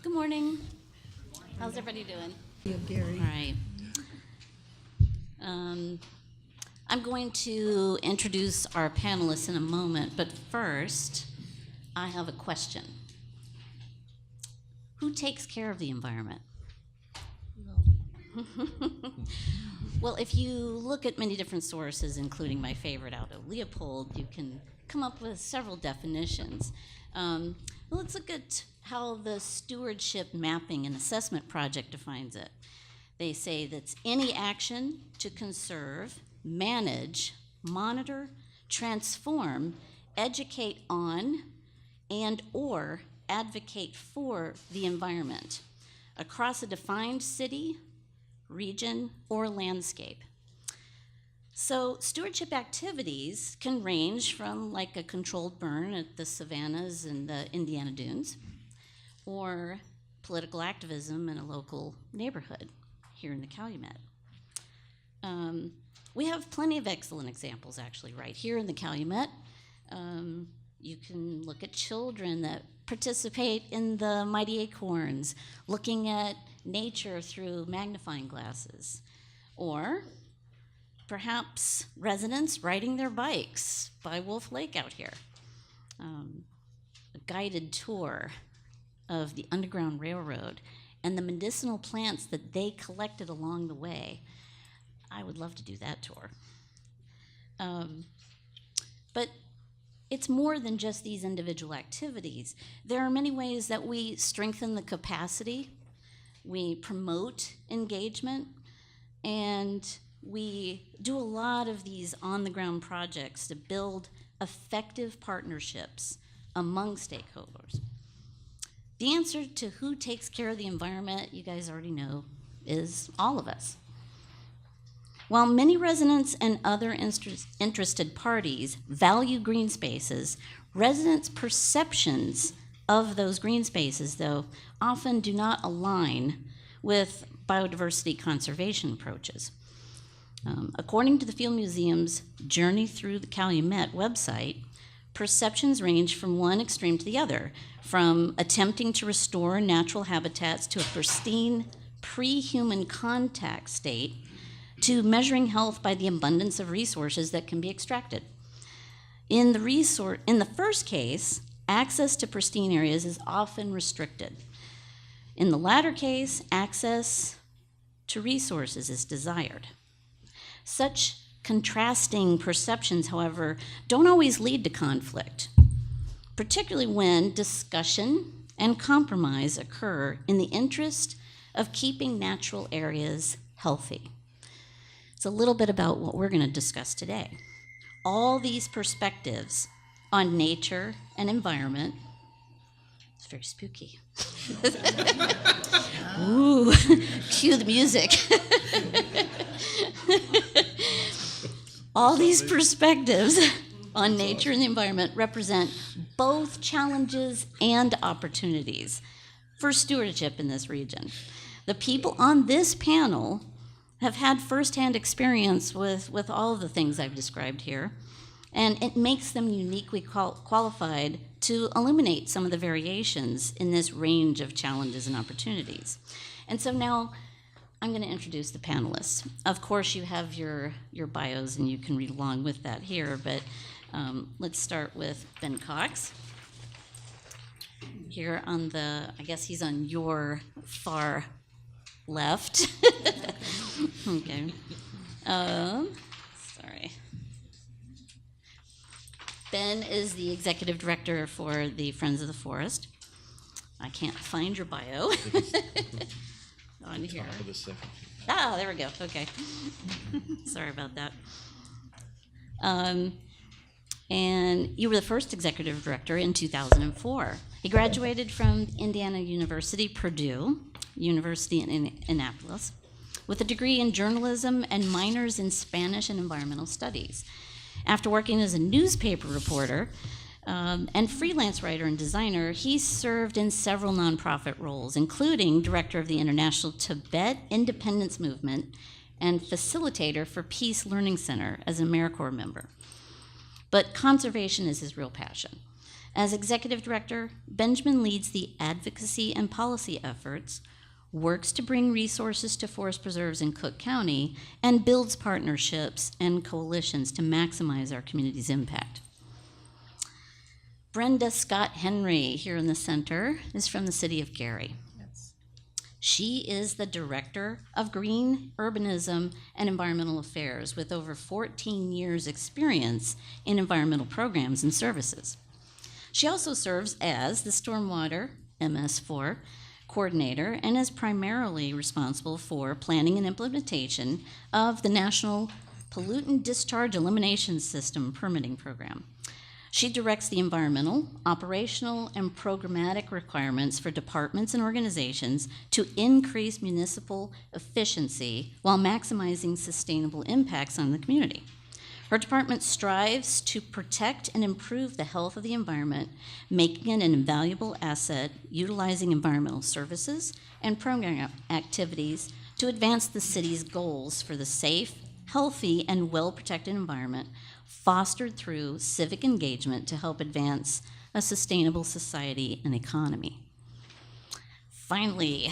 Good morning. How's everybody doing? You, Gary. All right. I'm going to introduce our panelists in a moment, but first, I have a question. Who takes care of the environment? Well, if you look at many different sources, including my favorite, Aldo Leopold, you can come up with several definitions. Let's look at how the Stewardship Mapping and Assessment Project defines it. They say that's any action to conserve, manage, monitor, transform, educate on, and or advocate for the environment across a defined city, region, or landscape. So stewardship activities can range from like a controlled burn at the savannas and the Indiana Dunes, or political activism in a local neighborhood here in the Calumet. We have plenty of excellent examples actually right here in the Calumet. You can look at children that participate in the Mighty Acorns, looking at nature through magnifying glasses, or perhaps residents riding their bikes by Wolf Lake out here. A guided tour of the Underground Railroad and the medicinal plants that they collected along the way. I would love to do that tour. But it's more than just these individual activities. There are many ways that we strengthen the capacity, we promote engagement, and we do a lot of these on-the-ground projects to build effective partnerships among stakeholders. The answer to who takes care of the environment, you guys already know, is all of us. While many residents and other interested parties value green spaces, residents' perceptions of those green spaces, though, often do not align with biodiversity conservation approaches. According to the Field Museum's Journey Through the Calumet website, perceptions range from one extreme to the other, from attempting to restore natural habitats to a pristine pre-human contact state, to measuring health by the abundance of resources that can be extracted. In the first case, access to pristine areas is often restricted. In the latter case, access to resources is desired. Such contrasting perceptions, however, don't always lead to conflict, particularly when discussion and compromise occur in the interest of keeping natural areas healthy. It's a little bit about what we're going to discuss today. All these perspectives on nature and environment. It's very spooky. Ooh, cue the music. All these perspectives on nature and the environment represent both challenges and opportunities for stewardship in this region. The people on this panel have had firsthand experience with all of the things I've described here, and it makes them uniquely qualified to illuminate some of the variations in this range of challenges and opportunities. And so now I'm going to introduce the panelists. Of course, you have your bios, and you can read along with that here, but let's start with Ben Cox. Here on the, I guess he's on your far left. Okay. Sorry. Ben is the executive director for the Friends of the Forest. I can't find your bio. On here. Top of the second. Ah, there we go. Okay. Sorry about that. And you were the first executive director in 2004. He graduated from Indiana University, Purdue University in Annapolis, with a degree in journalism and minors in Spanish and environmental studies. After working as a newspaper reporter and freelance writer and designer, he served in several nonprofit roles, including director of the International Tibet Independence Movement and facilitator for Peace Learning Center as an AmeriCorps member. But conservation is his real passion. As executive director, Benjamin leads the advocacy and policy efforts, works to bring resources to forest preserves in Cook County, and builds partnerships and coalitions to maximize our community's impact. Brenda Scott Henry, here in the center, is from the city of Gary. Yes. She is the Director of Green, Urbanism, and Environmental Affairs with over 14 years' experience in environmental programs and services. She also serves as the Stormwater MS4 coordinator and is primarily responsible for planning and implementation of the National Pollutant Discharge Elimination System permitting program. She directs the environmental, operational, and programmatic requirements for departments and organizations to increase municipal efficiency while maximizing sustainable impacts on the community. Her department strives to protect and improve the health of the environment, making it an invaluable asset, utilizing environmental services and program activities to advance the city's goals for the safe, healthy, and well-protected environment, fostered through civic engagement to help advance a sustainable society and economy. Finally,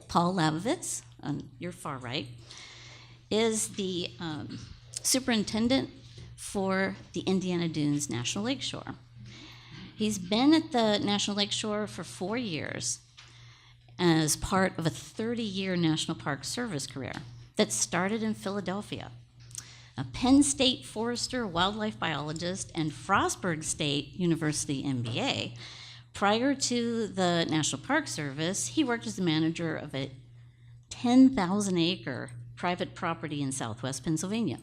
Paul Labovitz, on your far right, is the superintendent for the Indiana Dunes National Lakeshore. He's been at the National Lakeshore for 4 years as part of a 30-year National Park Service career that started in Philadelphia. A Penn State forester, wildlife biologist, and Frostburg State University MBA. Prior to the National Park Service, he worked as the manager of a 10,000-acre private property in southwest Pennsylvania.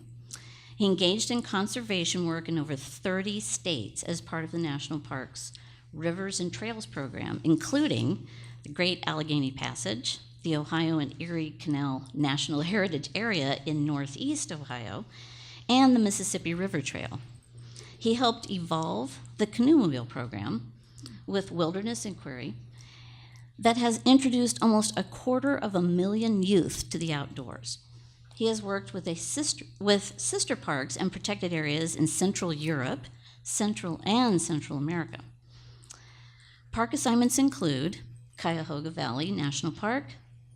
He engaged in conservation work in over 30 states as part of the National Parks Rivers and Trails program, including the Great Allegheny Passage, the Ohio and Erie Canal National Heritage Area in Northeast Ohio, and the Mississippi River Trail. He helped evolve the Canoemobile program with Wilderness Inquiry that has introduced almost 250,000 youth to the outdoors. He has worked with sister parks and protected areas in Central Europe, Central America. Park assignments include Cuyahoga Valley National Park,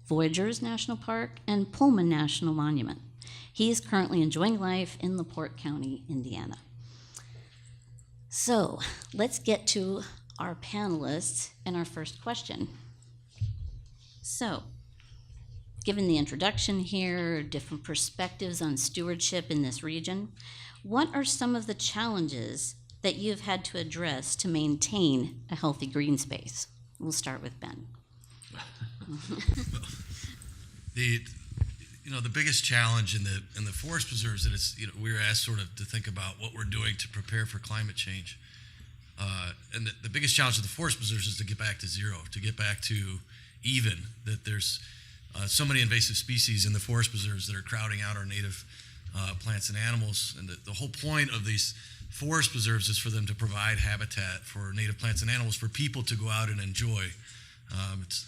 Voyageurs National Park, and Pullman National Monument. He is currently enjoying life in LaPorte County, Indiana. So let's get to our panelists and our first question. So, given the introduction here, different perspectives on stewardship in this region, what are some of the challenges that you've had to address to maintain a healthy green space? We'll start with Ben. The biggest challenge in the forest preserves that it's we're asked sort of to think about what we're doing to prepare for climate change, and the biggest challenge of the forest preserves is to get back to zero, to get back to even. That there's so many invasive species in the forest preserves that are crowding out our native plants and animals, and the whole point of these forest preserves is for them to provide habitat for native plants and animals for people to go out and enjoy. It's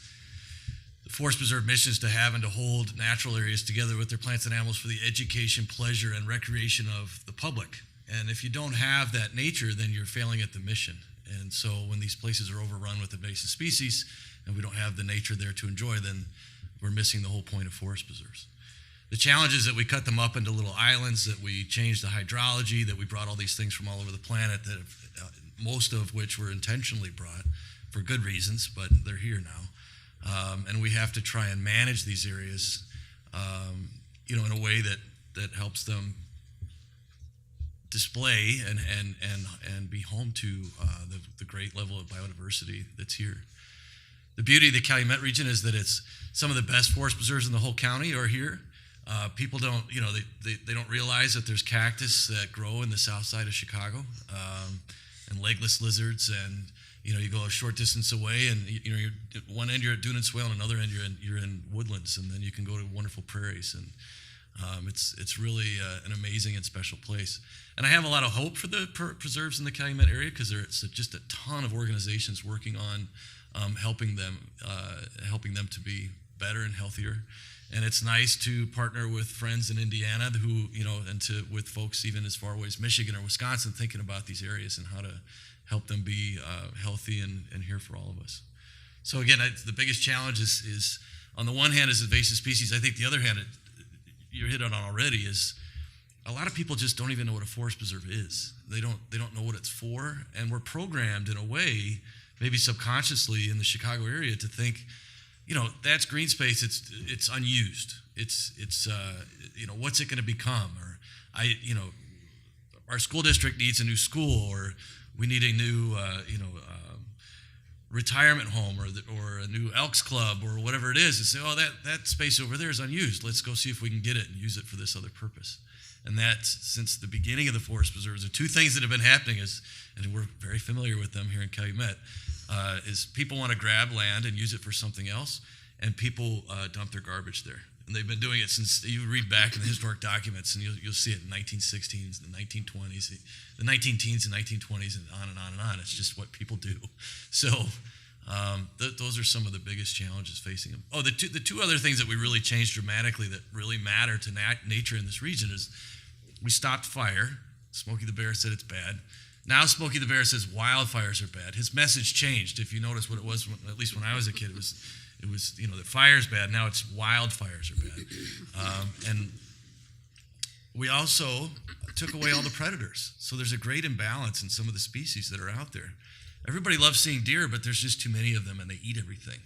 the forest preserve mission is to have and to hold natural areas together with their plants and animals for the education, pleasure, and recreation of the public. And if you don't have that nature, then you're failing at the mission. And so when these places are overrun with invasive species and we don't have the nature there to enjoy, then we're missing the whole point of forest preserves. The challenge is that we cut them up into little islands, that we changed the hydrology, that we brought all these things from all over the planet, that most of which were intentionally brought for good reasons, but they're here now. And we have to try and manage these areas, in a way that helps them display and be home to the great level of biodiversity that's here. The beauty of the Calumet region is that it's some of the best forest preserves in the whole county are here. People don't, they don't realize that there's cactus that grow in the south side of Chicago, and legless lizards, and you go a short distance away, and you're at one end you're at dune and swale, and another end you're in woodlands, and then you can go to wonderful prairies, and it's really an amazing and special place. And I have a lot of hope for the preserves in the Calumet area because there's just a ton of organizations working on helping them to be better and healthier. And it's nice to partner with friends in Indiana who, with folks even as far away as Michigan or Wisconsin thinking about these areas and how to help them be healthy and here for all of us. So again, the biggest challenge is on the one hand is invasive species. I think the other hand, you hit on already, is a lot of people just don't even know what a forest preserve is. They don't know what it's for, and we're programmed in a way, maybe subconsciously in the Chicago area, to think, that's green space. It's unused. It's what's it going to become? Or our school district needs a new school, or we need a new retirement home, or a new Elks Club, or whatever it is, and say, oh, that space over there is unused. Let's go see if we can get it and use it for this other purpose. And that's, since the beginning of the forest preserves, the two things that have been happening is, and we're very familiar with them here in Calumet, is people want to grab land and use it for something else, and people dump their garbage there. And they've been doing it since, you read back in the historic documents, and you'll see it in the 1916s, the 1920s, the 19-teens and 1920s, and on and on and on. It's just what people do. So those are some of the biggest challenges facing them. Oh, the two other things that we really changed dramatically that really matter to nature in this region is we stopped fire. Smokey the Bear said it's bad. Now Smokey the Bear says wildfires are bad. His message changed. If you notice what it was, at least when I was a kid, it was that fire's bad. Now it's wildfires are bad. And we also took away all the predators. So there's a great imbalance in some of the species that are out there. Everybody loves seeing deer, but there's just too many of them, and they eat everything.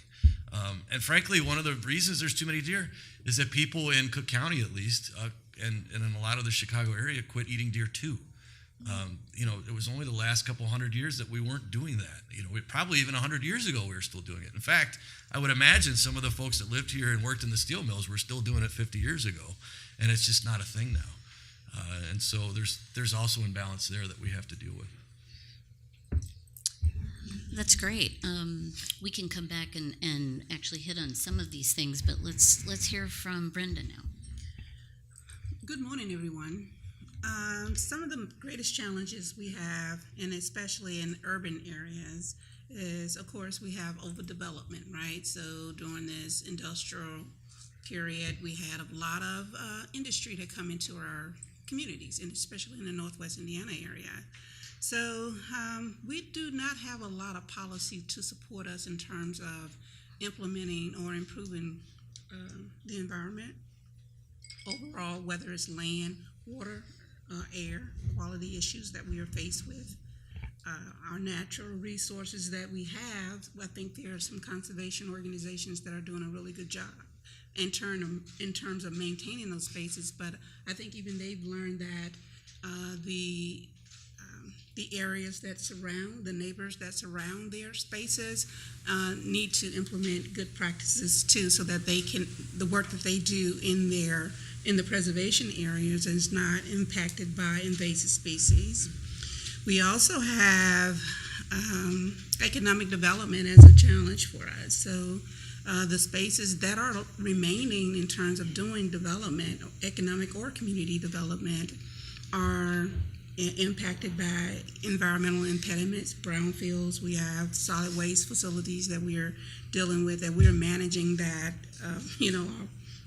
And frankly, one of the reasons there's too many deer is that people in Cook County, at least, and in a lot of the Chicago area, quit eating deer too. It was only the last couple hundred years that we weren't doing that. Probably even 100 years ago we were still doing it. In fact, I would imagine some of the folks that lived here and worked in the steel mills were still doing it 50 years ago, and it's just not a thing now. And so there's also imbalance there that we have to deal with. That's great. We can come back and actually hit on some of these things, but let's hear from Brenda now. Good morning, everyone. Some of the greatest challenges we have, and especially in urban areas, is, of course, we have overdevelopment, right? So during this industrial period, we had a lot of industry that come into our communities, and especially in the Northwest Indiana area. So we do not have a lot of policy to support us in terms of implementing or improving the environment overall, whether it's land, water, air quality issues that we are faced with. Our natural resources that we have, I think there are some conservation organizations that are doing a really good job in terms of maintaining those spaces, but I think even they've learned that the areas that surround, the neighbors that surround their spaces need to implement good practices too, so that they can, the work that they do in the preservation areas is not impacted by invasive species. We also have economic development as a challenge for us. So the spaces that are remaining in terms of doing development, economic or community development, are impacted by environmental impediments, brownfields. We have solid waste facilities that we are dealing with, that we're managing, that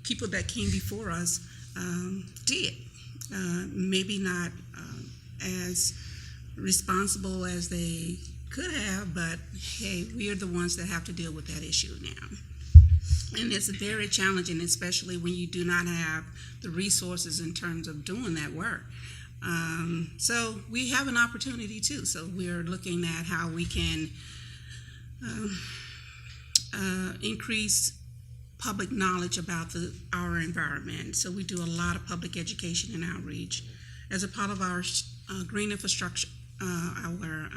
people that came before us did. Maybe not as responsible as they could have, but hey, we are the ones that have to deal with that issue now. And it's very challenging, especially when you do not have the resources in terms of doing that work. So we have an opportunity too. So we're looking at how we can increase public knowledge about our environment. So we do a lot of public education and outreach. As a part of our green infrastructure, our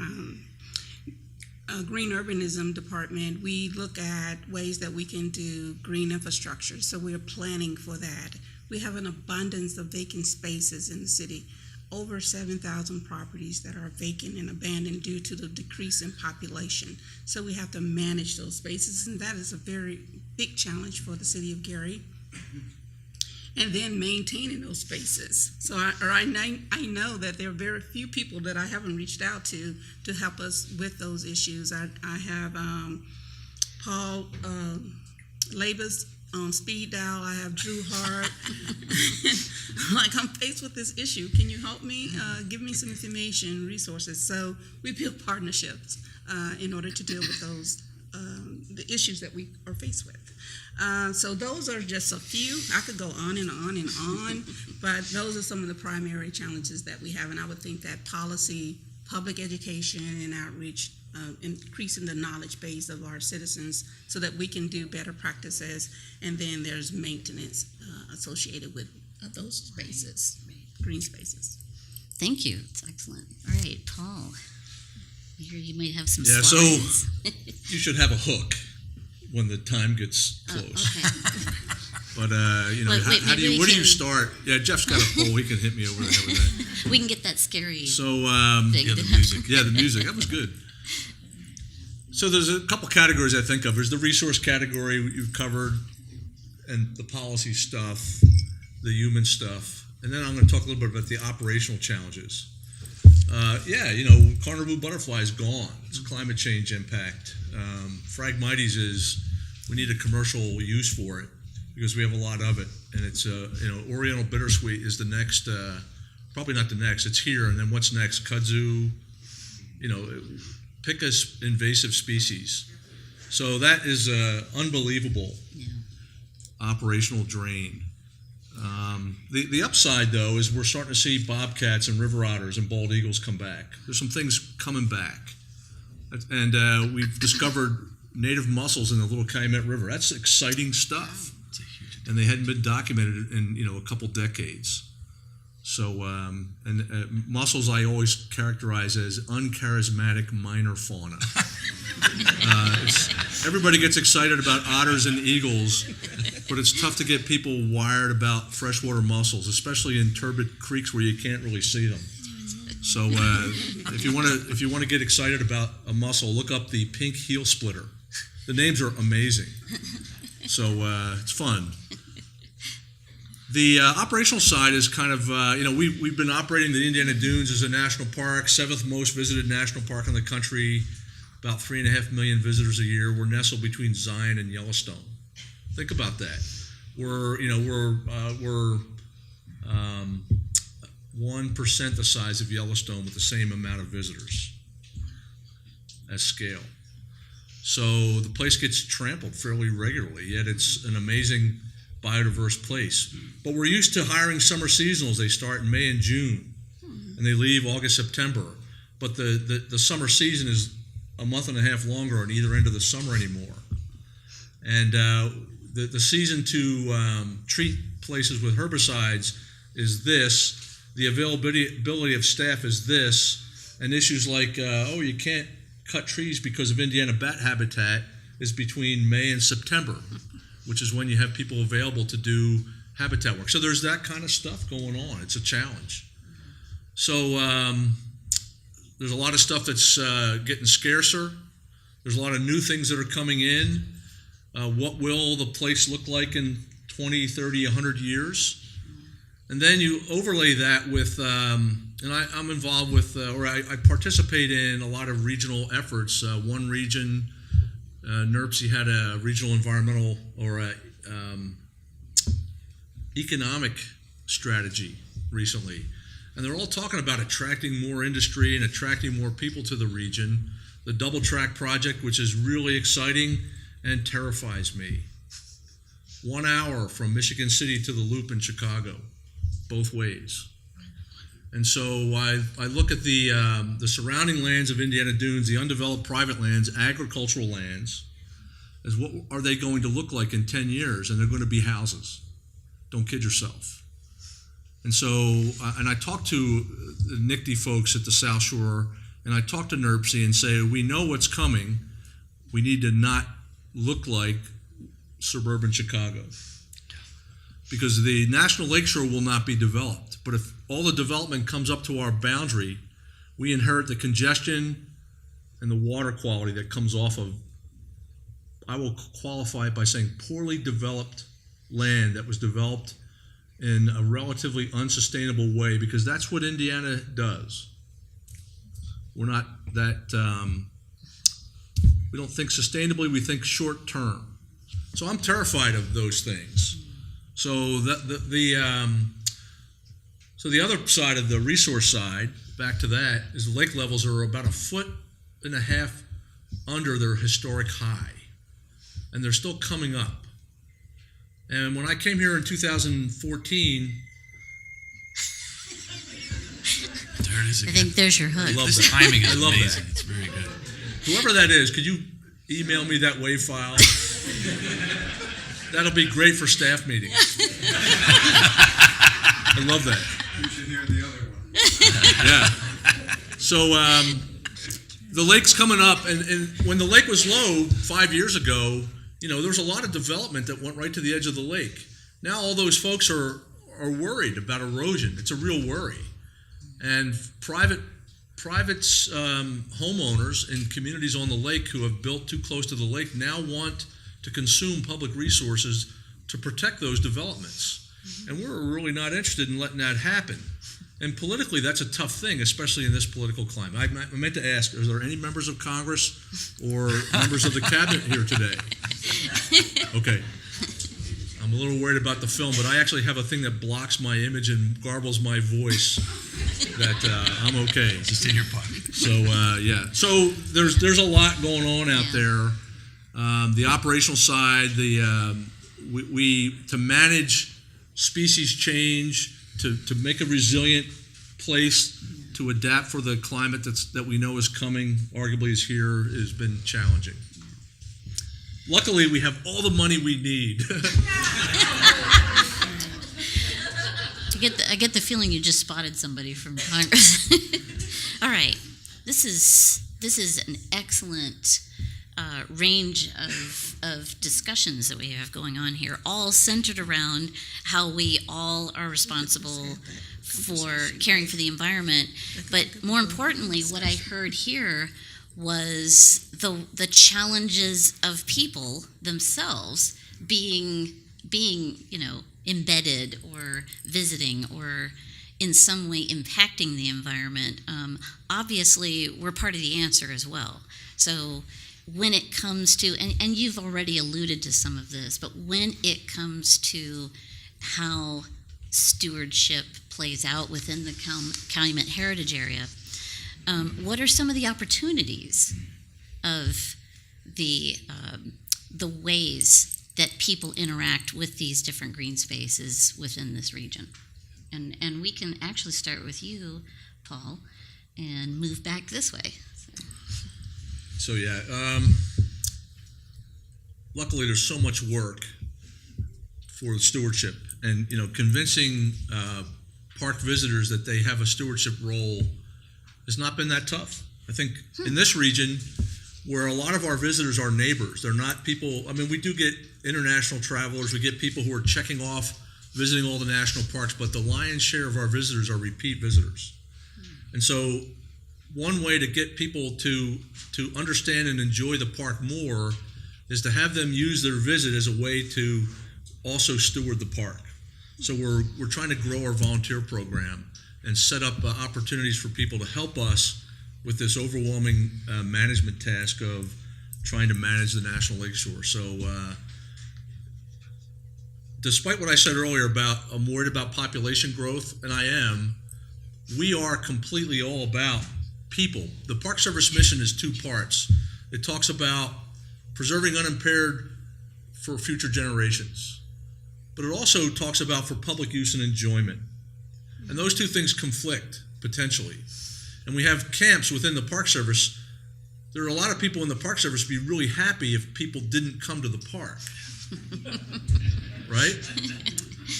green urbanism department, we look at ways that we can do green infrastructure. So we're planning for that. We have an abundance of vacant spaces in the city. Over 7,000 properties that are vacant and abandoned due to the decrease in population. So we have to manage those spaces, and that is a very big challenge for the city of Gary. And then maintaining those spaces. So I know that there are very few people that I haven't reached out to help us with those issues. I have Paul Labovitz on speed dial. I have Drew Hart. Like, I'm faced with this issue. Can you help me? Give me some information, resources. So we build partnerships in order to deal with those the issues that we are faced with. So those are just a few. I could go on and on and on, but those are some of the primary challenges that we have. And I would think that policy, public education, and outreach, increasing the knowledge base of our citizens so that we can do better practices. And then there's maintenance associated with those spaces, green spaces. Thank you. It's excellent. All right, Paul. You might have some Yeah, slides. so you should have a hook when the time gets close. Okay. But you know, Wait, wait, how do maybe you? we Where do you can- start? Yeah, Jeff's got a poll. He can hit me over the head with that. We can get that scary So thing Yeah, to the music. yeah, the music that was good. So there's a couple categories I think of. There's the resource category you've covered, and the policy stuff, the human stuff, and then I'm going to talk a little bit about the operational challenges. Yeah, you know, Carnival butterfly is gone. It's climate change impact. Phragmites is we need a commercial use for it because we have a lot of it, and it's you know, Oriental bittersweet is the next. Probably not the next. It's here, and then what's next? Kudzu. You know, pick a invasive species. So that is unbelievable operational drain. The upside, though, is we're starting to see bobcats and river otters and bald eagles come back. There's some things coming back. And we've discovered native mussels in the Little Calumet River. That's exciting stuff. And they hadn't been documented in, you know, a couple decades. So, mussels I always characterize as uncharismatic minor fauna. Everybody gets excited about otters and eagles, but it's tough to get people wired about freshwater mussels, especially in turbid creeks where you can't really see them. So, if you want to get excited about a mussel, look up the pink heel splitter. The names are amazing. So it's fun. The operational side is kind of, you know, we've been operating the Indiana Dunes as a national park, 7th most visited national park in the country, about 3.5 million visitors a year. We're nestled between Zion and Yellowstone. Think about that. We're 1% the size of Yellowstone with the same amount of visitors as scale. So the place gets trampled fairly regularly, yet it's an amazing biodiverse place. But we're used to hiring summer seasonals. They start in May and June, and they leave August, September. But the summer season is a month and a half longer on either end of the summer anymore. And the season to treat places with herbicides is this. The availability of staff is this. And issues like, you can't cut trees because of Indiana bat habitat is between May and September, which is when you have people available to do habitat work. So there's that kind of stuff going on. It's a challenge. So there's a lot of stuff that's getting scarcer. There's a lot of new things that are coming in. What will the place look like in 20, 30, 100 years? And then you overlay that with, and I'm involved with, I participate in a lot of regional efforts. One region, NERPC had a regional environmental or economic strategy recently. And they're all talking about attracting more industry and attracting more people to the region. The Double Track project, which is really exciting and terrifies me. 1 hour from Michigan City to the Loop in Chicago, both ways. And so I look at the surrounding lands of Indiana Dunes, the undeveloped private lands, agricultural lands, as what are they going to look like in 10 years? And they're going to be houses. Don't kid yourself. And so, and I talk to the NICD folks at the South Shore, and I talk to NERPC and say, we know what's coming. We need to not look like suburban Chicago. Because the National Lakeshore will not be developed. But if all the development comes up to our boundary, we inherit the congestion and the water quality that comes off of, I will qualify it by saying, poorly developed land that was developed in a relatively unsustainable way, because that's what Indiana does. We're not that, we don't think sustainably, we think short term. So I'm terrified of those things. So so the other side of the resource side, back to that, is the lake levels are about 1.5 feet under their historic high, and they're still coming up. And when I came here in 2014, There it is I again. think there's your I hook. love This that. timing is I love amazing. that. It's very good. Whoever that is, could you email me that WAV file? That'll be great for staff meetings. I love that. You should hear the other one. Yeah. So the lake's coming up, and when the lake was low 5 years ago, there was a lot of development that went right to the edge of the lake. Now all those folks are worried about erosion. It's a real worry. And private homeowners in communities on the lake who have built too close to the lake now want to consume public resources to protect those developments. And we're really not interested in letting that happen. And politically, that's a tough thing, especially in this political climate. I meant to ask, are there any members of Congress or members of the cabinet here today? Okay. I'm a little worried about the film, but I actually have a thing that blocks my image and garbles my voice that I'm okay. Just in your pocket. So, yeah. So there's a lot going on out there. The operational side, we to manage species change, to make a resilient place to adapt for the climate that we know is coming, arguably is here, has been challenging. Luckily, we have all the money we need. I get the feeling you just spotted somebody from Congress. All right, this is an excellent range of discussions that we have going on here, all centered around how we all are responsible for caring for the environment. But more importantly, what I heard here was the challenges of people themselves being embedded or visiting or in some way impacting the environment. Obviously, we're part of the answer as well. So when it comes to, and you've already alluded to some of this, but when it comes to how stewardship plays out within the Calumet Heritage Area, what are some of the opportunities of the ways that people interact with these different green spaces within this region? And we can actually start with you, Paul, and move back this way. So yeah, luckily there's so much work for stewardship, and convincing park visitors that they have a stewardship role has not been that tough. I think in this region, where a lot of our visitors are neighbors, they're not people. I mean, we do get international travelers, we get people who are checking off visiting all the national parks, but the lion's share of our visitors are repeat visitors. And so one way to get people to understand and enjoy the park more is to have them use their visit as a way to also steward the park. So we're trying to grow our volunteer program and set up opportunities for people to help us with this overwhelming management task of trying to manage the National Lakeshore. So despite what I said earlier about I'm worried about population growth, and I am, we are completely all about people. The Park Service mission is two parts. It talks about preserving unimpaired for future generations, but it also talks about for public use and enjoyment. And those two things conflict, potentially. And we have camps within the Park Service. There are a lot of people in the Park Service who'd be really happy if people didn't come to the park. Right?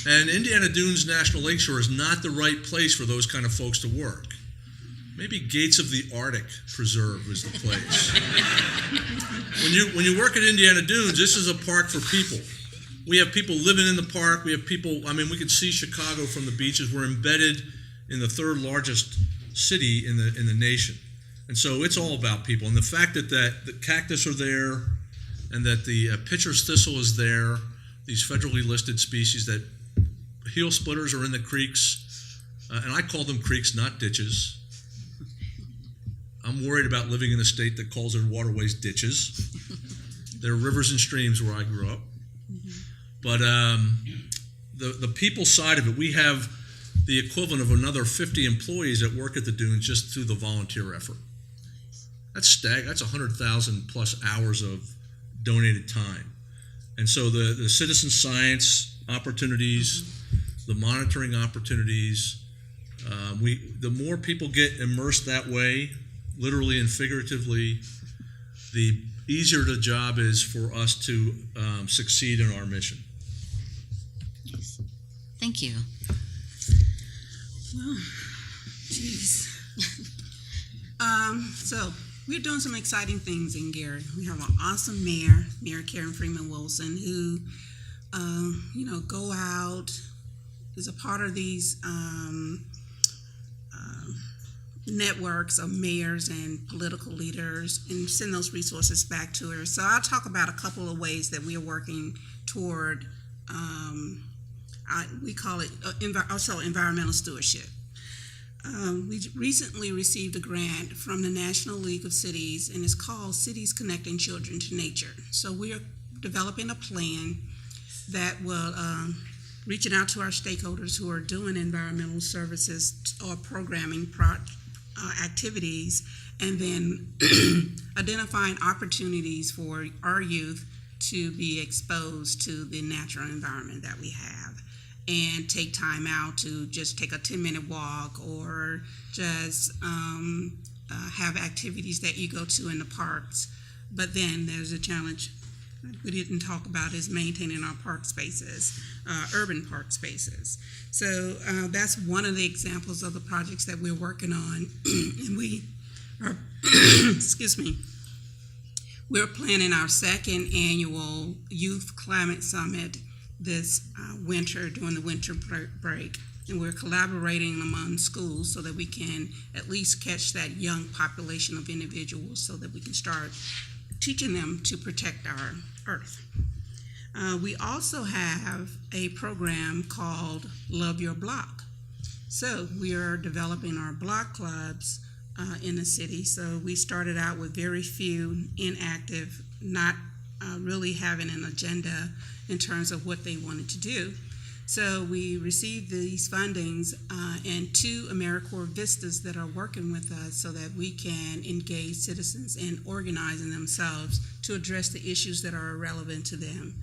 And Indiana Dunes National Lakeshore is not the right place for those kind of folks to work. Maybe Gates of the Arctic Preserve is the place. When you work at Indiana Dunes, this is a park for people. We have people living in the park. We have people, we can see Chicago from the beaches. We're embedded in the third largest city in the nation. And so it's all about people. And the fact that the cactus are there and that the pitcher's thistle is there, these federally listed species, that heel splitters are in the creeks, and I call them creeks, not ditches. I'm worried about living in a state that calls their waterways ditches. They're rivers and streams where I grew up. But the people side of it, we have the equivalent of another 50 employees that work at the dunes just through the volunteer effort. That's 100,000 plus hours of donated time. And so the citizen science opportunities, the monitoring opportunities, the more people get immersed that way, literally and figuratively, the easier the job is for us to succeed in our mission. Thank you. Well, geez. So we're doing some exciting things in Gary. We have an awesome mayor, Mayor Karen Freeman Wilson, who, go out, is a part of these networks of mayors and political leaders, and send those resources back to her. So I'll talk about a couple of ways that we are working toward, we call it also environmental stewardship. We recently received a grant from the National League of Cities, and it's called Cities Connecting Children to Nature. So we are developing a plan that will reaching out to our stakeholders who are doing environmental services or programming activities, and then identifying opportunities for our youth to be exposed to the natural environment that we have, and take time out to just take a 10-minute walk, or just have activities that you go to in the parks. But then there's a challenge we didn't talk about, is maintaining our park spaces, urban park spaces. So that's one of the examples of the projects that we're working on. And we are, excuse me, we're planning our second annual Youth Climate Summit this winter, during the winter break. And we're collaborating among schools so that we can at least catch that young population of individuals, so that we can start teaching them to protect our earth. We also have a program called Love Your Block. So we are developing our block clubs in the city. So we started out with very few inactive, not really having an agenda in terms of what they wanted to do. So we received these fundings and 2 AmeriCorps Vistas that are working with us so that we can engage citizens in organizing themselves to address the issues that are relevant to them.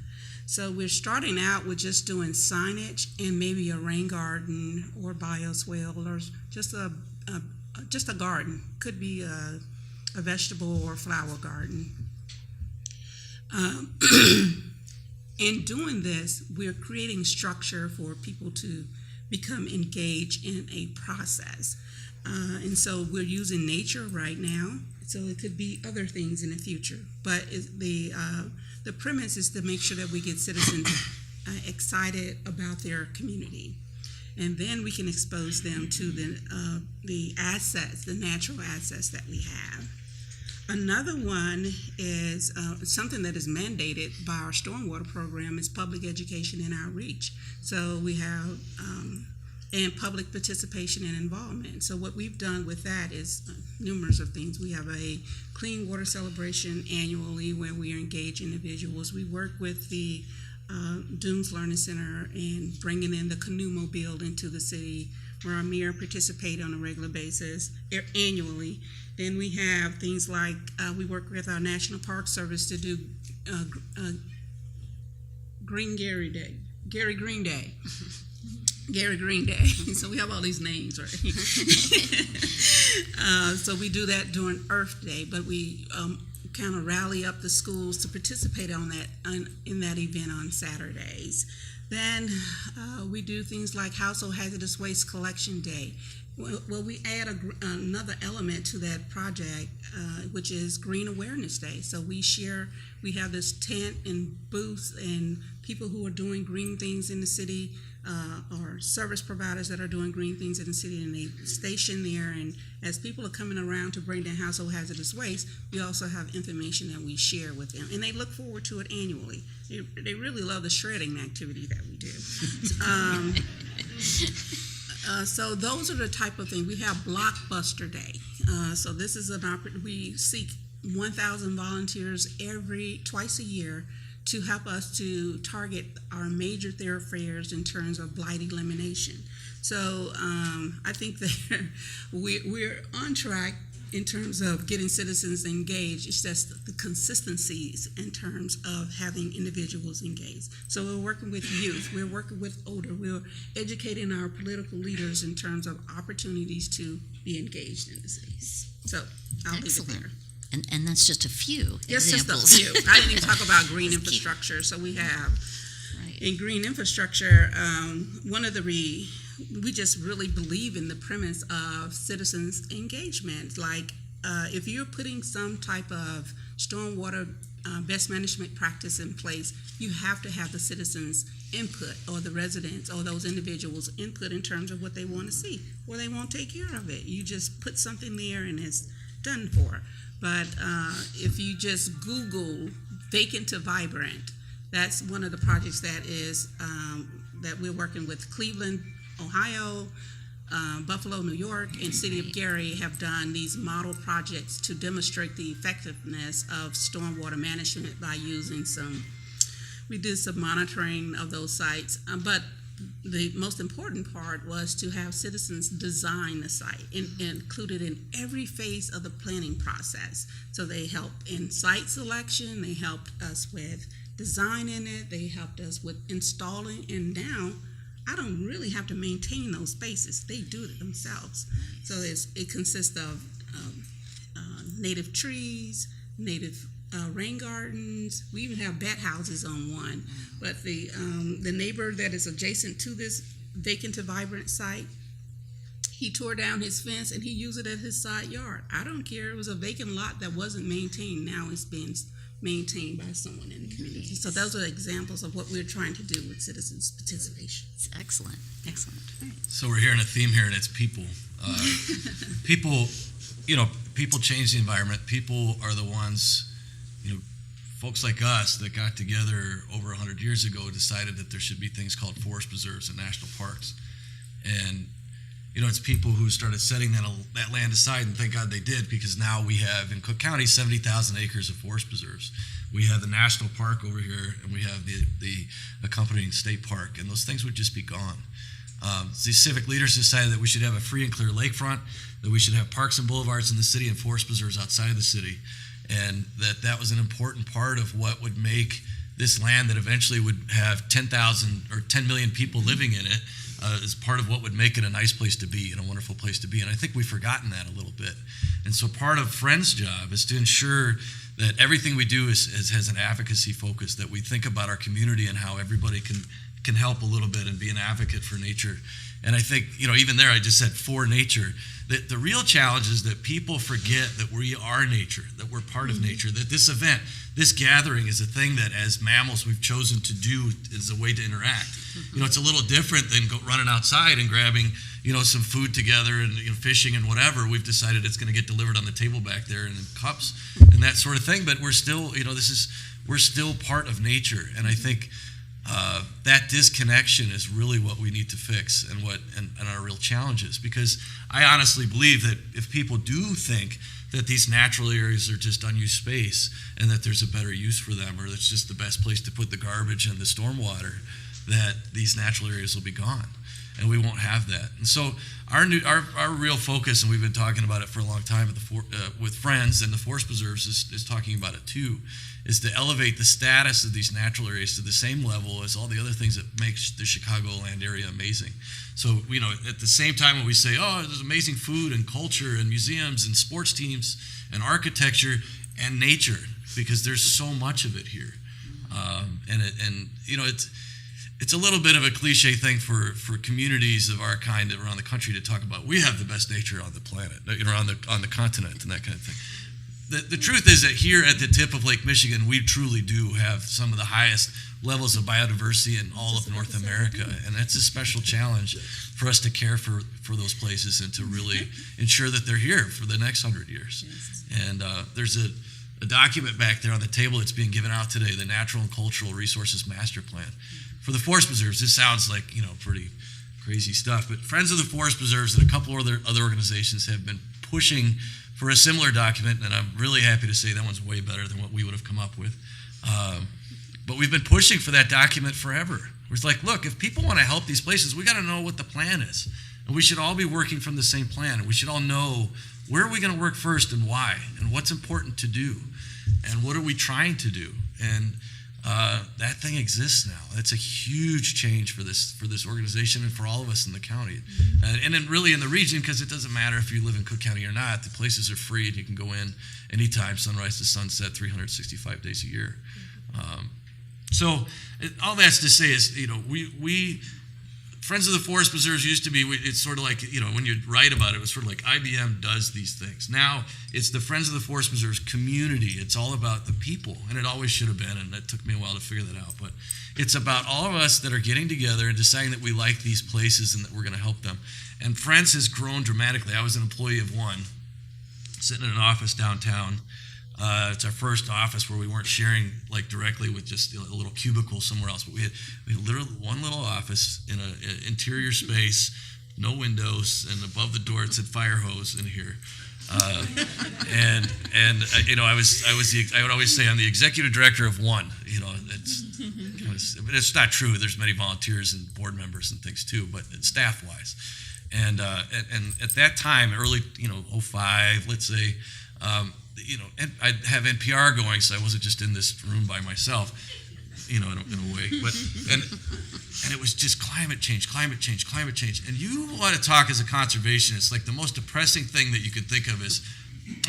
So we're starting out with just doing signage and maybe a rain garden or bioswale, or just a garden. Could be a vegetable or flower garden. In doing this, we're creating structure for people to become engaged in a process. And so we're using nature right now, so it could be other things in the future. But the premise is to make sure that we get citizens excited about their community. And then we can expose them to the assets, the natural assets that we have. Another one is something that is mandated by our stormwater program, is public education and outreach. So we have and public participation and involvement. So what we've done with that is numerous of things. We have a clean water celebration annually where we engage individuals. We work with the Dunes Learning Center in bringing in the canoe mobile into the city, where our mayor participate on a regular basis annually. Then we have things like we work with our National Park Service to do Green Gary Day, Gary Green Day. Gary Green Day. So we have all these names, right? So we do that during Earth Day, but we kind of rally up the schools to participate on that in that event on Saturdays. Then we do things like Household Hazardous Waste Collection Day. Well, we add another element to that project, which is Green Awareness Day. So we have this tent and booths and people who are doing green things in the city, or service providers that are doing green things in the city, and they station there. And as people are coming around to bring down household hazardous waste, we also have information that we share with them, and they look forward to it annually. They really love the shredding activity that we do. So those are the type of things. We have Blockbuster Day. So this is an opportunity. We seek 1,000 volunteers twice a year to help us to target our major thoroughfares in terms of blight elimination. So I think that we're on track in terms of getting citizens engaged. It's just the consistencies in terms of having individuals engaged. So we're working with youth, we're working with older, we're educating our political leaders in terms of opportunities to be engaged in the cities. So I'll leave it there. And that's just a few Yes, examples. just a few. I didn't even talk about green Just keep- infrastructure. So we have Right. in green infrastructure, one of the we just really believe in the premise of citizens engagement. Like if you're putting some type of stormwater best management practice in place, you have to have the citizens input, or the residents or those individuals input in terms of what they want to see, or they won't take care of it. You just put something there and it's done for. But if you just Google vacant to vibrant, that's one of the projects that is that we're working with. Cleveland, Ohio, Buffalo, New York, and City of Gary have done these model projects to demonstrate the effectiveness of stormwater management by using we did some monitoring of those sites. But the most important part was to have citizens design the site and include it in every phase of the planning process. So they helped in site selection, they helped us with designing it, they helped us with installing, and now I don't really have to maintain those spaces. They do it themselves. So it consists of native trees, native rain gardens. We even have bat houses on one. But the neighbor that is adjacent to this vacant to vibrant site, he tore down his fence and he used it as his side yard. I don't care. It was a vacant lot that wasn't maintained. Now it's being maintained by someone in the community. So those are examples of what we're trying to do with citizens' participation. It's excellent. So we're hearing a theme here, and it's people. People, people change the environment. People are the ones, folks like us that got together over 100 years ago decided that there should be things called forest preserves and national parks. And, it's people who started setting that land aside, and thank God they did, because now we have in Cook County 70,000 acres of forest preserves. We have the national park over here, and we have the accompanying state park, and those things would just be gone. These civic leaders decided that we should have a free and clear lakefront, that we should have parks and boulevards in the city and forest preserves outside of the city, and that was an important part of what would make this land that eventually would have 10,000 or 10 million people living in it is part of what would make it a nice place to be and a wonderful place to be. And I think we've forgotten that a little bit. And so part of Friends' job is to ensure that everything we do has an advocacy focus, that we think about our community and how everybody can help a little bit and be an advocate for nature. And I think, even there I just said for nature. The real challenge is that people forget that we are nature, that we're part of nature, that this event, this gathering is a thing that as mammals we've chosen to do as a way to interact. It's a little different than running outside and grabbing, some food together and fishing and whatever. We've decided it's going to get delivered on the table back there and in cups and that sort of thing. But we're still, we're still part of nature. And I think that disconnection is really what we need to fix and our real challenges. Because I honestly believe that if people do think that these natural areas are just unused space and that there's a better use for them, or that's just the best place to put the garbage and the stormwater, that these natural areas will be gone and we won't have that. And so our real focus, and we've been talking about it for a long time with Friends, and the Forest Preserves is talking about it too, is to elevate the status of these natural areas to the same level as all the other things that makes the Chicagoland area amazing. So, at the same time when we say, oh, there's amazing food and culture and museums and sports teams and architecture and nature, because there's so much of it here. It's a little bit of a cliche thing for communities of our kind around the country to talk about. We have the best nature on the planet, on the continent, and that kind of thing. The truth is that here at the tip of Lake Michigan, we truly do have some of the highest levels of biodiversity in all of North America, and that's a special challenge for us to care for those places and to really ensure that they're here for the next 100 years. And there's a document back there on the table that's being given out today, the Natural and Cultural Resources Master Plan. For the Forest Preserves, this sounds like, pretty crazy stuff, but Friends of the Forest Preserves and a couple of other organizations have been pushing for a similar document, and I'm really happy to say that one's way better than what we would have come up with. But we've been pushing for that document forever. It's like, look, if people want to help these places, we got to know what the plan is. And we should all be working from the same plan. And we should all know where are we going to work first and why, and what's important to do, and what are we trying to do. And that thing exists now. That's a huge change for this organization and for all of us in the county. And then really in the region, because it doesn't matter if you live in Cook County or not, the places are free and you can go in anytime, sunrise to sunset, 365 days a year. All that's to say is, we Friends of the Forest Preserves used to be, it's sort of like, when you write about it, it was sort of like IBM does these things. Now it's the Friends of the Forest Preserves community. It's all about the people, and it always should have been, and it took me a while to figure that out. But it's about all of us that are getting together and deciding that we like these places and that we're going to help them. And Friends has grown dramatically. I was an employee of one, sitting in an office downtown. It's our first office where we weren't sharing like directly with just a little cubicle somewhere else, but we had literally one little office in an interior space, no windows, and above the door it said fire hose in here. I would always say I'm the executive director of one. It's not true. There's many volunteers and board members and things too, but staff wise, and at that time, early 05, let's say. And I'd have NPR going, so I wasn't just in this room by myself, in a way. But and it was just climate change. And you want to talk as a conservationist, like the most depressing thing that you could think of is,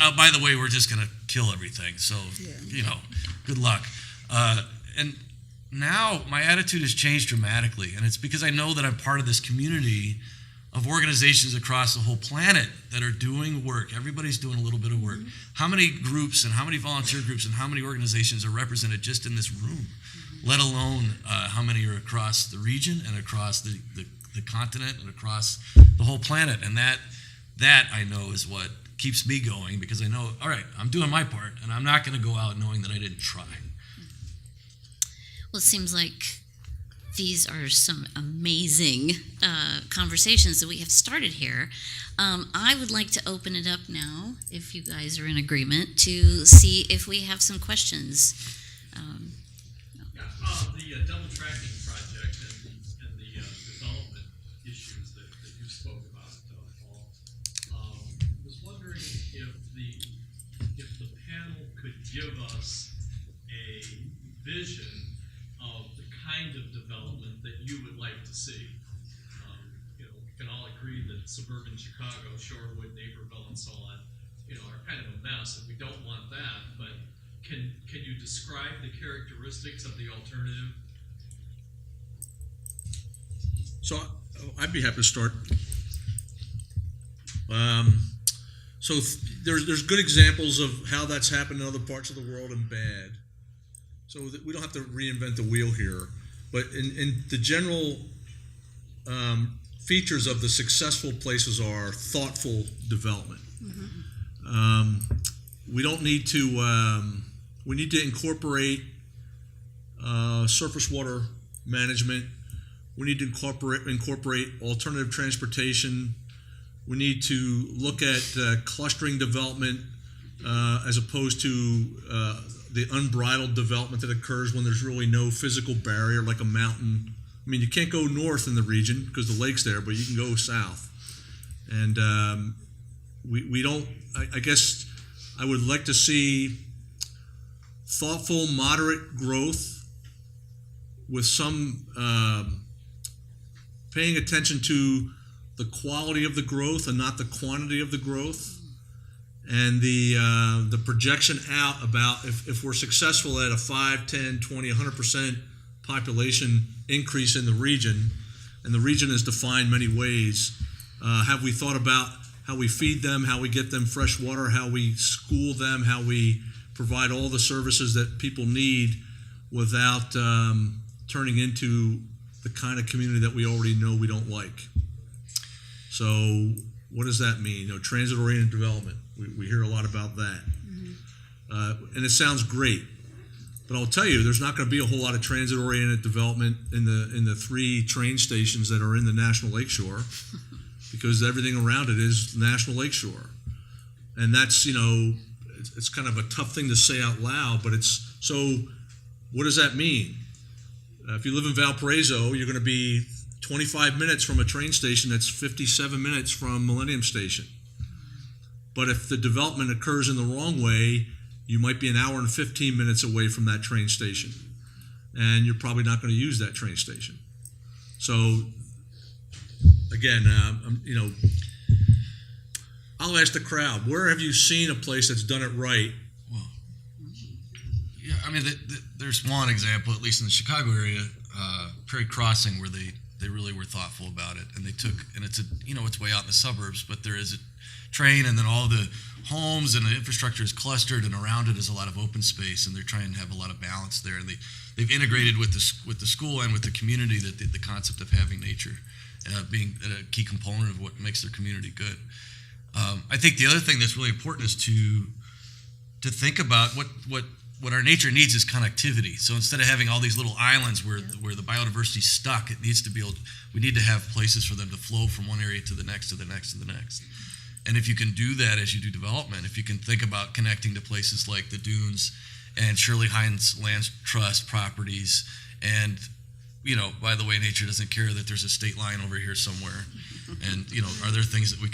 oh, by the way, we're just going to kill everything. So, good luck. And now my attitude has changed dramatically, and it's because I know that I'm part of this community of organizations across the whole planet that are doing work. Everybody's doing a little bit of work. How many groups and how many volunteer groups and how many organizations are represented just in this room, let alone how many are across the region and across the continent and across the whole planet. And that I know is what keeps me going, because I know, all right, I'm doing my part, and I'm not going to go out knowing that I didn't try. Well, it seems like these are some amazing conversations that we have started here. I would like to open it up now, if you guys are in agreement, to see if we have some questions. The double tracking project and the development issues that you spoke about, Paul. Was wondering if the panel could give us a vision of the kind of development that you would like to see. We can all agree that suburban Chicago, Shorewood, Naperville, and so on, are kind of a mess, and we don't want that. But can you describe the characteristics of the alternative? So I'd be happy to start. So there's good examples of how that's happened in other parts of the world and bad. So that we don't have to reinvent the wheel here. But in the general features of the successful places are thoughtful development. We don't need to. We need to incorporate surface water management. We need to incorporate alternative transportation. We need to look at clustering development as opposed to the unbridled development that occurs when there's really no physical barrier, like a mountain. I mean, you can't go north in the region because the lake's there, but you can go south. And we don't. I guess I would like to see thoughtful, moderate growth with some paying attention to the quality of the growth and not the quantity of the growth, and the projection out about if we're successful at a 5, 10, 20, 100% population increase in the region, and the region is defined many ways, have we thought about how we feed them, how we get them fresh water, how we school them, how we provide all the services that people need without turning into the kind of community that we already know we don't like. So what does that mean? Transit-oriented development. We hear a lot about that. And it sounds great. But I'll tell you, there's not going to be a whole lot of transit-oriented development in the 3 train stations that are in the National Lakeshore, because everything around it is National Lakeshore. And that's, it's kind of a tough thing to say out loud, but it's so What does that mean? If you live in Valparaiso, you're going to be 25 minutes from a train station that's 57 minutes from Millennium Station. But if the development occurs in the wrong way, you might be an hour and 15 minutes away from that train station. And you're probably not going to use that train station. So, again, I'll ask the crowd, where have you seen a place that's done it right? Well, yeah, I mean, there's one example, at least in the Chicago area, Prairie Crossing, where they really were thoughtful about it, and they took, and it's it's way out in the suburbs, but there is a train, and then all the homes and the infrastructure is clustered, and around it is a lot of open space, and they're trying to have a lot of balance there, and they've integrated with the school and with the community that the concept of having nature being a key component of what makes their community good. I think the other thing that's really important is to think about what our nature needs is connectivity. So instead of having all these little islands where the biodiversity's stuck, we need to have places for them to flow from one area to the next, to the next, to the next. And if you can do that as you do development, if you can think about connecting to places like the dunes and Shirley Hines Land Trust properties, and by the way, nature doesn't care that there's a state line over here somewhere, and are there things that we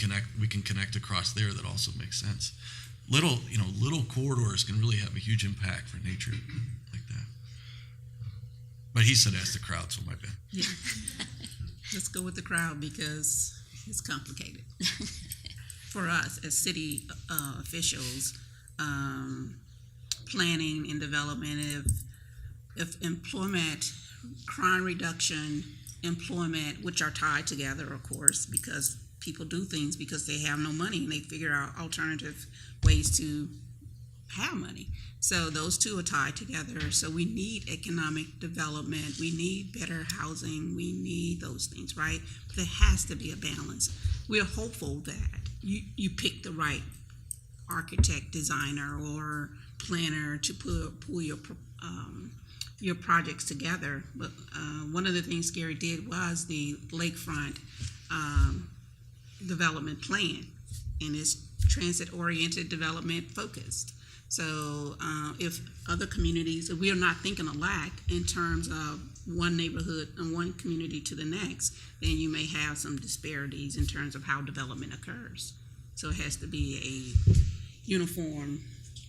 can connect across there that also make sense? Little corridors can really have a huge impact for nature like that. But he said ask the crowd, so my bad. Yeah. Let's go with the crowd because it's complicated. For us as city officials, planning and development, if employment, crime reduction, employment, which are tied together, of course, because people do things because they have no money and they figure out alternative ways to have money. So those two are tied together. So we need economic development. We need better housing. We need those things, right? But there has to be a balance. We're hopeful that you pick the right architect, designer, or planner to pull your projects together. But one of the things Gary did was the lakefront development plan, and it's transit-oriented development focused. So if other communities, if we are not thinking alike in terms of one neighborhood and one community to the next, then you may have some disparities in terms of how development occurs. So it has to be a uniform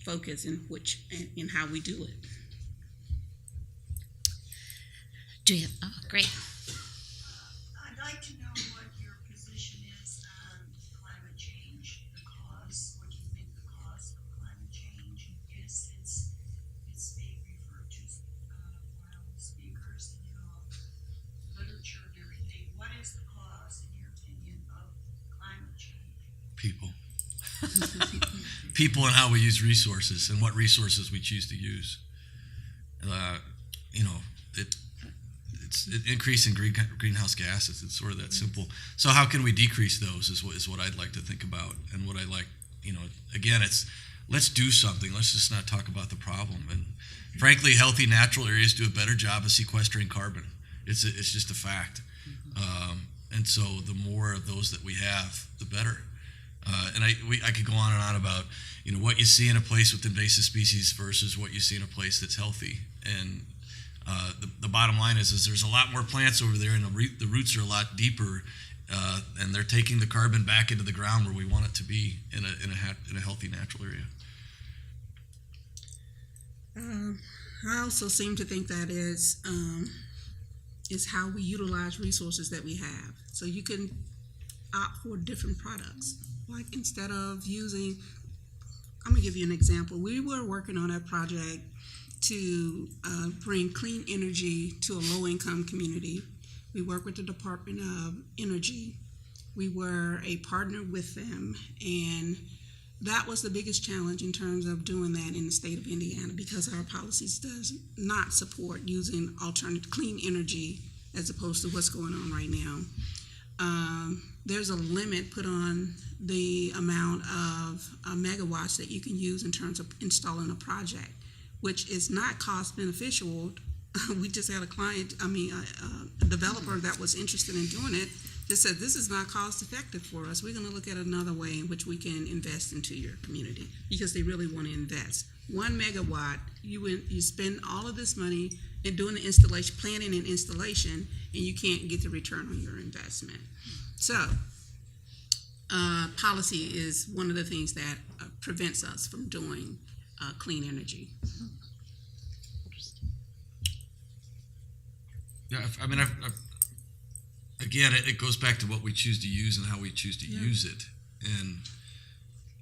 focus in how we do it. Do you have, great. I'd like to know what your position is on climate change, the cause, what you think the cause of climate change is. It's being referred to by all the speakers and literature and everything. What is the cause, in your opinion, of climate change? People. People and how we use resources and what resources we choose to use. It's an increase in greenhouse gases. It's sort of that simple. So how can we decrease those is what I'd like to think about. And what I like, again, it's let's do something. Let's just not talk about the problem. And frankly, healthy natural areas do a better job of sequestering carbon. It's just a fact. And so the more of those that we have, the better. And I could go on and on about what you see in a place with invasive species versus what you see in a place that's healthy. And the bottom line is there's a lot more plants over there, and the roots are a lot deeper, and they're taking the carbon back into the ground where we want it to be in a healthy natural area. I also seem to think that is how we utilize resources that we have. So you can opt for different products. Like instead of using, I'm gonna give you an example. We were working on a project to bring clean energy to a low-income community. We work with the Department of Energy. We were a partner with them, and that was the biggest challenge in terms of doing that in the state of Indiana because our policies does not support using alternative clean energy as opposed to what's going on right now. There's a limit put on the amount of megawatts that you can use in terms of installing a project, which is not cost beneficial. We just had a developer that was interested in doing it. that said, this is not cost effective for us. We're going to look at another way in which we can invest into your community, because they really want to invest. 1 megawatt, you spend all of this money in doing the installation, planning and installation, and you can't get the return on your investment. So, policy is one of the things that prevents us from doing clean energy. Yeah, I mean, again, it goes back to what we choose to use and how we choose to use it. And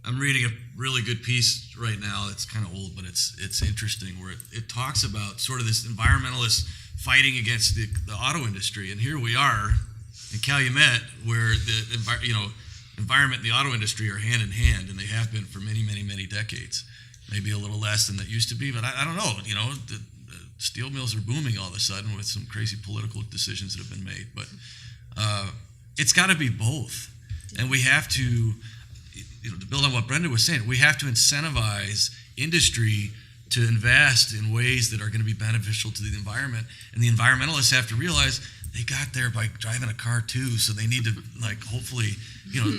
I'm reading a really good piece right now. It's kind of old, but it's interesting, where it talks about sort of this environmentalist fighting against the auto industry. And here we are in Calumet, where the environment and the auto industry are hand in hand, and they have been for many, many, many decades. Maybe a little less than that used to be, but I don't know. The steel mills are booming all of a sudden with some crazy political decisions that have been made. But it's got to be both, and we have to. To build on what Brenda was saying, we have to incentivize industry to invest in ways that are going to be beneficial to the environment. And the environmentalists have to realize they got there by driving a car too, so they need to, hopefully,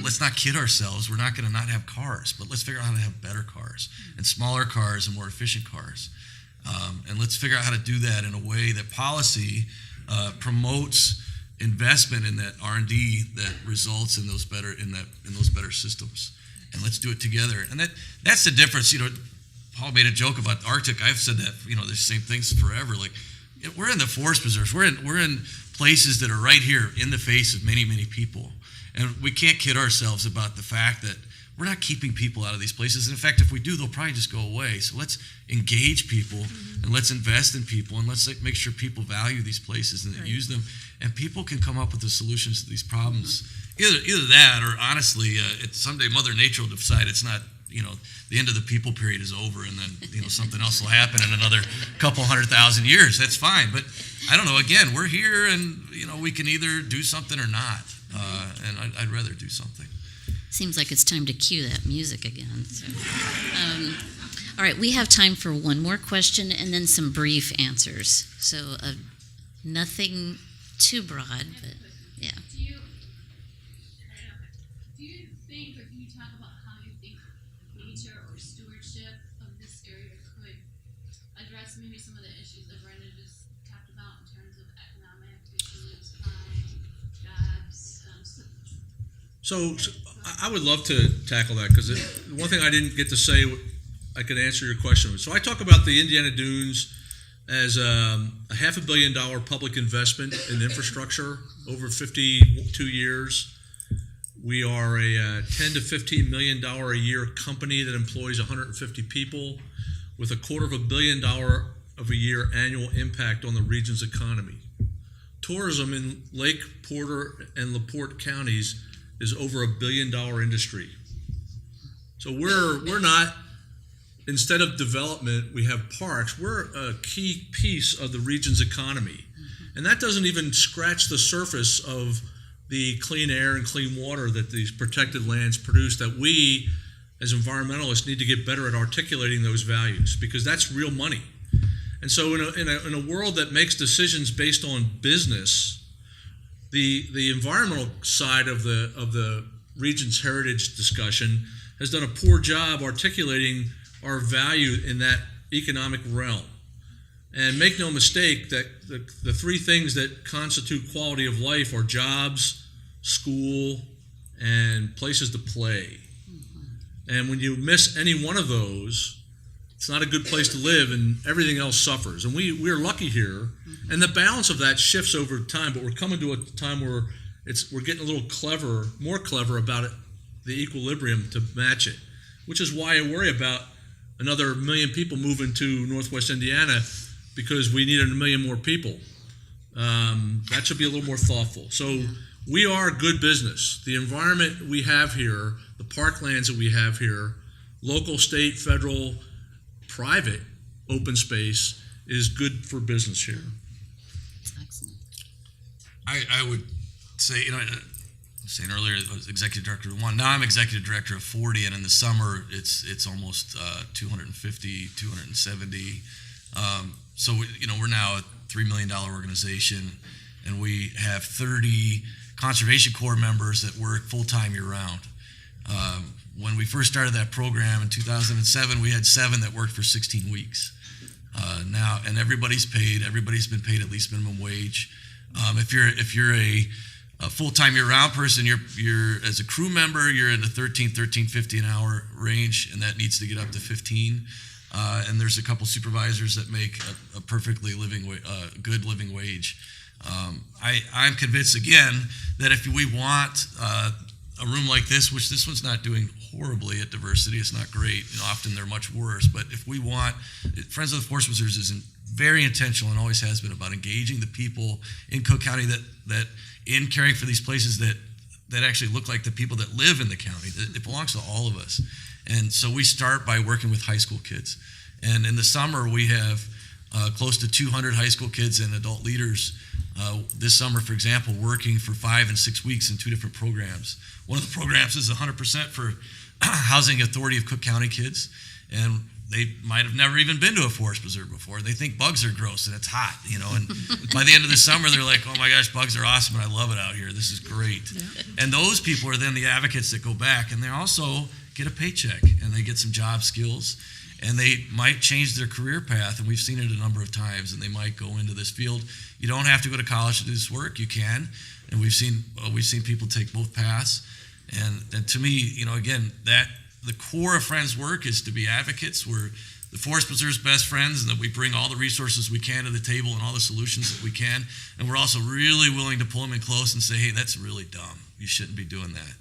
let's not kid ourselves. We're not going to not have cars, but let's figure out how to have better cars and smaller cars and more efficient cars. And let's figure out how to do that in a way that policy promotes investment in that R&D that results in those better systems. And let's do it together. And that's the difference. Paul made a joke about the Arctic. I've said that, the same things forever. We're in the forest preserves. We're in places that are right here in the face of many, many people. And we can't kid ourselves about the fact that we're not keeping people out of these places. In fact, if we do, they'll probably just go away. So let's engage people, and let's invest in people, and let's make sure people value these places and use them. And people can come up with the solutions to these problems. Either that, or honestly, someday Mother Nature will decide it's not, the end of the people period is over, and then something else will happen in another couple 100,000 years. That's fine. But I don't know. Again, we're here, and we can either do something or not. And I'd rather do something. Seems like it's time to cue that music again. So. All right, we have time for one more question and then some brief answers. So nothing too broad, but yeah. Do you think, or can you talk about how you think nature or stewardship of this area could address maybe some of the issues that Brenda just talked about in terms of economic issues, crime, jobs? So I would love to tackle that, because one thing I didn't get to say, I could answer your question. So I talk about the Indiana Dunes as a $500 million public investment in infrastructure over 52 years. We are a $10 to $15 million a year company that employs 150 people with $250 million of a year annual impact on the region's economy. Tourism in Lake, Porter, and LaPorte counties is over $1 billion industry. So we're not, instead of development, we have parks. We're a key piece of the region's economy. And that doesn't even scratch the surface of the clean air and clean water that these protected lands produce, that we, as environmentalists, need to get better at articulating those values, because that's real money. And so in a world that makes decisions based on business, the environmental side of the region's heritage discussion has done a poor job articulating our value in that economic realm. And make no mistake that the three things that constitute quality of life are jobs, school, and places to play. And when you miss any one of those, it's not a good place to live, and everything else suffers. And we're lucky here, and the balance of that shifts over time. But we're coming to a time where we're getting a little more clever about it, the equilibrium to match it. Which is why I worry about another 1 million people moving to Northwest Indiana, because we need 1 million more people. That should be a little more thoughtful. So we are good business. The environment we have here, the parklands that we have here, local, state, federal, private open space is good for business here. Excellent. I would say, I was saying earlier, I was executive director of one. Now I'm executive director of 40, and in the summer it's almost 250, 270. So we're now a $3 million organization, and we have 30 Conservation Corps members that work full-time year-round. When we first started that program in 2007, we had 7 that worked for 16 weeks. Now, and everybody's been paid at least minimum wage. If you're a full-time year-round person, you're as a crew member, you're in the $13.50 an hour range, and that needs to get up to 15. And there's a couple supervisors that make a perfectly good living wage. I'm convinced again that if we want a room like this, which this one's not doing horribly at diversity, it's not great. Often they're much worse. But if we want, Friends of the Forest Preserves is very intentional and always has been about engaging the people in Cook County that in caring for these places that actually look like the people that live in the county. It belongs to all of us. And so we start by working with high school kids. And in the summer, we have close to 200 high school kids and adult leaders this summer, for example, working for 5 and 6 weeks in 2 different programs. One of the programs is 100% for Housing Authority of Cook County kids, and they might have never even been to a forest preserve before. They think bugs are gross and it's hot, and by the end of the summer, they're like, oh my gosh, bugs are awesome and I love it out here. This is great. Yeah. And those people are then the advocates that go back, and they also get a paycheck and they get some job skills. And they might change their career path, and we've seen it a number of times, and they might go into this field. You don't have to go to college to do this work. You can, and we've seen people take both paths. And to me, again, that the core of Friends' work is to be advocates. We're the Forest Preserve's best friends, and that we bring all the resources we can to the table and all the solutions that we can. And we're also really willing to pull them in close and say, hey, that's really dumb. You shouldn't be doing that.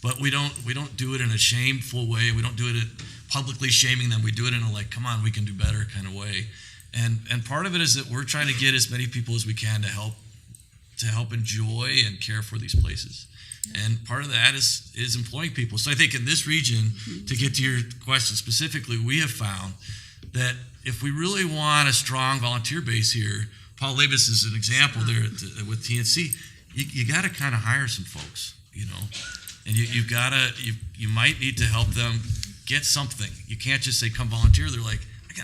But we don't do it in a shameful way. We don't do it publicly shaming them. We do it in a come on, we can do better kind of way. And part of it is that we're trying to get as many people as we can to help enjoy and care for these places. And part of that is employing people. So I think in this region, to get to your question specifically, we have found that if we really want a strong volunteer base here, Paul Labovitz is an example there with TNC, you got to kind of hire some folks, And you might need to help them get something. You can't just say, come volunteer. They're like,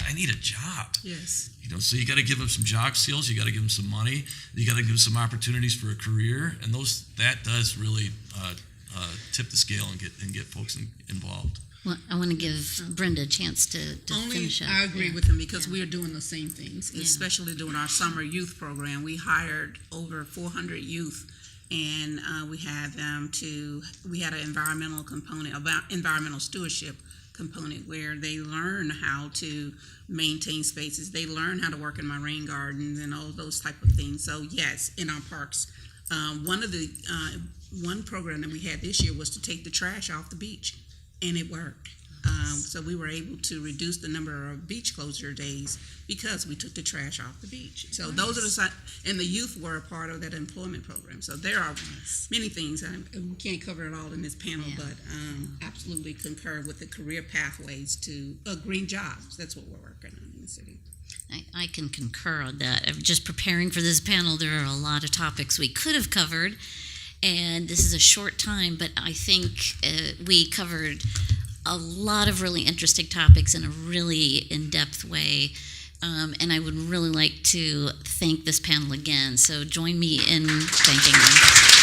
I need a job. Yes. So you got to give them some job skills. You got to give them some money. You got to give them some opportunities for a career. And that does really tip the scale and get folks involved. Well, I want to give Brenda a chance to finish up. I agree with him because we are doing the same things, especially during our summer youth program. We hired over 400 youth. And we had an environmental component, about environmental stewardship component, where they learn how to maintain spaces. They learn how to work in my rain gardens and all those type of things. So yes, in our parks, one program that we had this year was to take the trash off the beach, and it worked. So we were able to reduce the number of beach closure days because we took the trash off the beach. So those are and the youth were a part of that employment program. So there are many things, and we can't cover it all in this panel, but absolutely concur with the career pathways to green jobs. That's what we're working on in the city. I can concur on that. Just preparing for this panel, there are a lot of topics we could have covered, and this is a short time, but I think we covered a lot of really interesting topics in a really in-depth way, and I would really like to thank this panel again. So join me in thanking them.